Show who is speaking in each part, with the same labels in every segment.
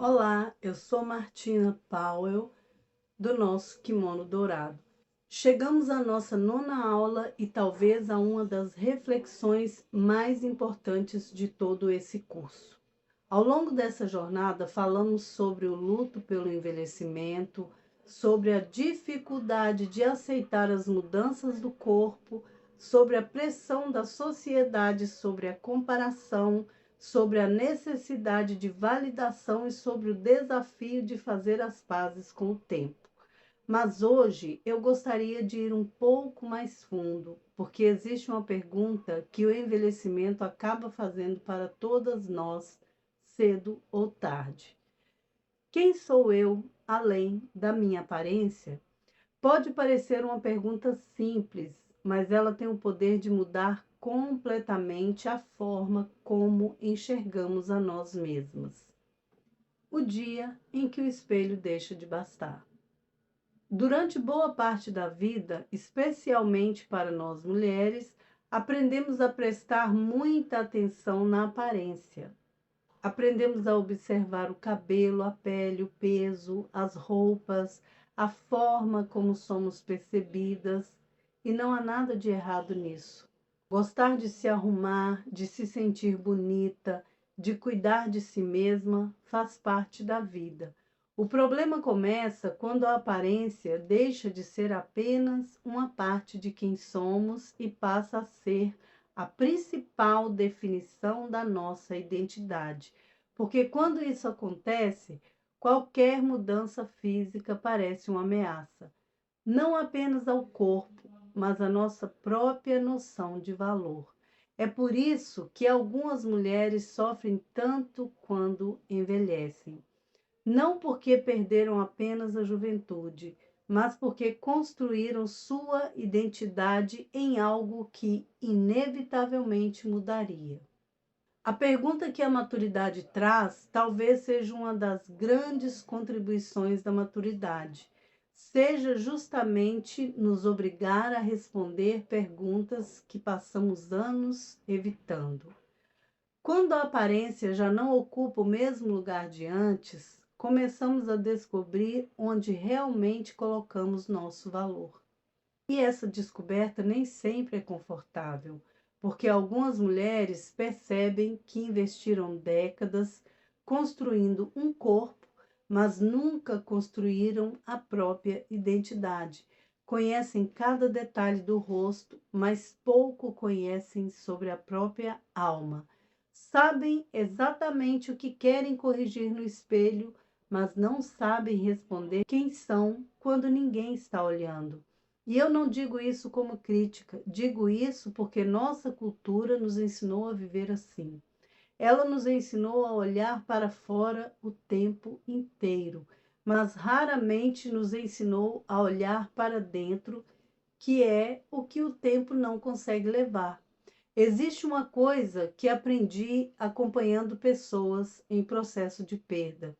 Speaker 1: Olá, eu sou Martina Powell, do nosso Kimono Dourado. Chegamos à nossa nona aula e talvez a uma das reflexões mais importantes de todo esse curso. Ao longo dessa jornada, falamos sobre o luto pelo envelhecimento, sobre a dificuldade de aceitar as mudanças do corpo, sobre a pressão da sociedade, sobre a comparação, sobre a necessidade de validação e sobre o desafio de fazer as pazes com o tempo. Mas hoje eu gostaria de ir um pouco mais fundo, porque existe uma pergunta que o envelhecimento acaba fazendo para todas nós, cedo ou tarde. Quem sou eu além da minha aparência? Pode parecer uma pergunta simples, mas ela tem o poder de mudar completamente a forma como enxergamos a nós mesmas. O dia em que o espelho deixa de bastar. Durante boa parte da vida, especialmente para nós mulheres, aprendemos a prestar muita atenção na aparência. Aprendemos a observar o cabelo, a pele, o peso, as roupas, a forma como somos percebidas, e não há nada de errado nisso. Gostar de se arrumar, de se sentir bonita, de cuidar de si mesma, faz parte da vida. O problema começa quando a aparência deixa de ser apenas uma parte de quem somos e passa a ser a principal definição da nossa identidade. Porque quando isso acontece, qualquer mudança física parece uma ameaça, não apenas ao corpo, mas à nossa própria noção de valor. É por isso que algumas mulheres sofrem tanto quando envelhecem. Não porque perderam apenas a juventude, mas porque construíram sua identidade em algo que inevitavelmente mudaria. A pergunta que a maturidade traz talvez seja uma das grandes contribuições da maturidade, seja justamente nos obrigar a responder perguntas que passamos anos evitando. Quando a aparência já não ocupa o mesmo lugar de antes, começamos a descobrir onde realmente colocamos nosso valor. E essa descoberta nem sempre é confortável, porque algumas mulheres percebem que investiram décadas construindo um corpo, mas nunca construíram a própria identidade. Conhecem cada detalhe do rosto, mas pouco conhecem sobre a própria alma. Sabem exatamente o que querem corrigir no espelho, mas não sabem responder quem são quando ninguém está olhando. E eu não digo isso como crítica, digo isso porque nossa cultura nos ensinou a viver assim. Ela nos ensinou a olhar para fora o tempo inteiro, mas raramente nos ensinou a olhar para dentro, que é o que o tempo não consegue levar. Existe uma coisa que aprendi acompanhando pessoas em processo de perda.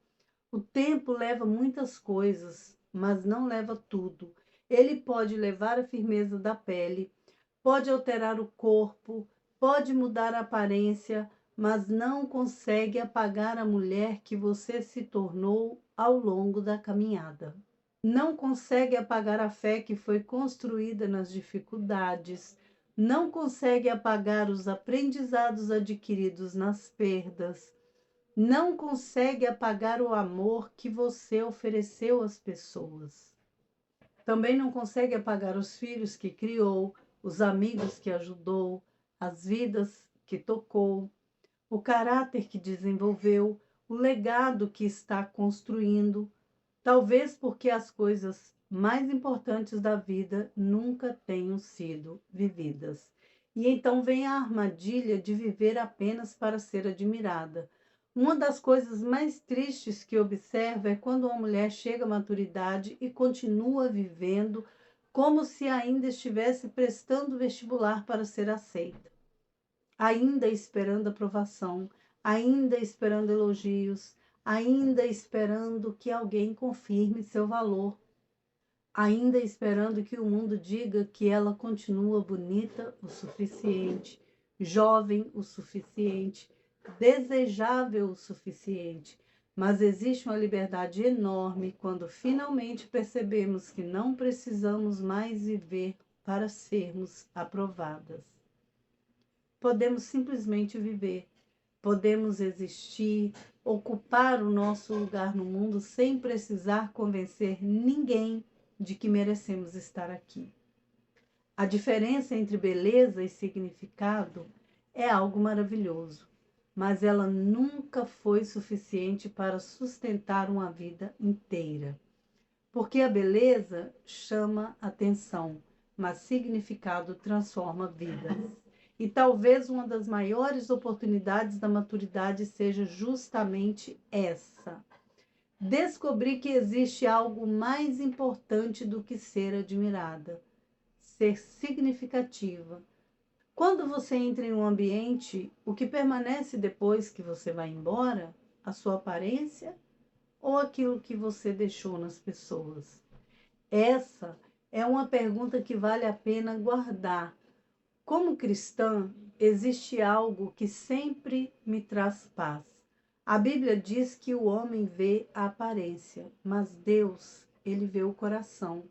Speaker 1: O tempo leva muitas coisas, mas não leva tudo. Ele pode levar a firmeza da pele, pode alterar o corpo, pode mudar a aparência, mas não consegue apagar a mulher que você se tornou ao longo da caminhada. Não consegue apagar a fé que foi construída nas dificuldades, não consegue apagar os aprendizados adquiridos nas perdas, não consegue apagar o amor que você ofereceu às pessoas. Também não consegue apagar os filhos que criou, os amigos que ajudou, as vidas que tocou, o caráter que desenvolveu, o legado que está construindo, talvez porque as coisas mais importantes da vida nunca tenham sido vividas. E então vem a armadilha de viver apenas para ser admirada. Uma das coisas mais tristes que observo é quando uma mulher chega à maturidade e continua vivendo como se ainda estivesse prestando vestibular para ser aceita, ainda esperando aprovação, ainda esperando elogios, ainda esperando que alguém confirme seu valor, ainda esperando que o mundo diga que ela continua bonita o suficiente, jovem o suficiente, desejável o suficiente. Mas existe uma liberdade enorme quando finalmente percebemos que não precisamos mais viver para sermos aprovadas. Podemos simplesmente viver, podemos existir, ocupar o nosso lugar no mundo sem precisar convencer ninguém de que merecemos estar aqui. A diferença entre beleza e significado é algo maravilhoso, mas ela nunca foi suficiente para sustentar uma vida inteira. Porque a beleza chama atenção, mas significado transforma vidas. E talvez uma das maiores oportunidades da maturidade seja justamente essa. Descobrir que existe algo mais importante do que ser admirada, ser significativa. Quando você entra em um ambiente, o que permanece depois que você vai embora? A sua aparência ou aquilo que você deixou nas pessoas? Essa é uma pergunta que vale a pena guardar. Como cristã, existe algo que sempre me traz paz. A Bíblia diz que o homem vê a aparência, mas Deus, ele vê o coração.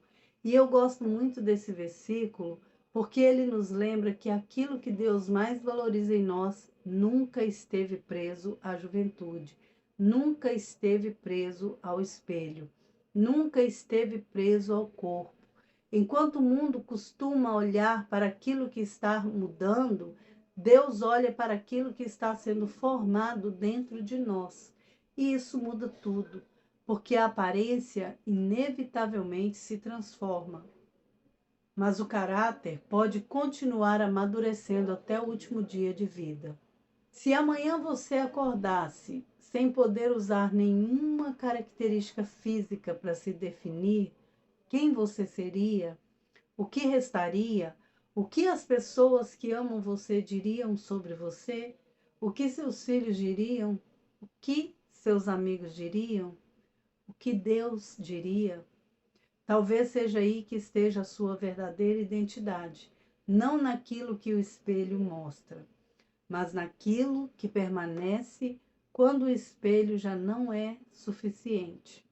Speaker 1: E eu gosto muito desse versículo porque ele nos lembra que aquilo que Deus mais valoriza em nós nunca esteve preso à juventude, nunca esteve preso ao espelho, nunca esteve preso ao corpo. Enquanto o mundo costuma olhar para aquilo que está mudando, Deus olha para aquilo que está sendo formado dentro de nós. E isso muda tudo, porque a aparência inevitavelmente se transforma. Mas o caráter pode continuar amadurecendo até o último dia de vida. Se amanhã você acordasse sem poder usar nenhuma característica física para se definir, quem você seria? O que restaria? O que as pessoas que amam você diriam sobre você? O que seus filhos diriam? O que seus amigos diriam? O que Deus diria? Talvez seja aí que esteja a sua verdadeira identidade, não naquilo que o espelho mostra, mas naquilo que permanece quando o espelho já não é suficiente.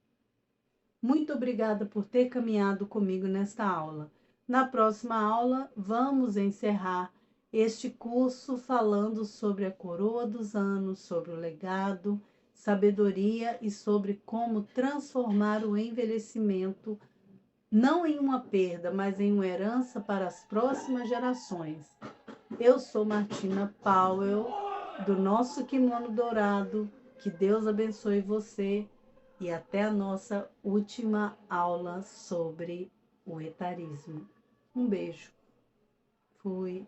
Speaker 1: Muito obrigada por ter caminhado comigo nesta aula. Na próxima aula, vamos encerrar este curso falando sobre a coroa dos anos, sobre o legado, sabedoria e sobre como transformar o envelhecimento não em uma perda, mas em uma herança para as próximas gerações. Eu sou Martina Powell, do nosso Kimono Dourado. Que Deus abençoe você e até a nossa última aula sobre o etarismo. Um beijo. Fui.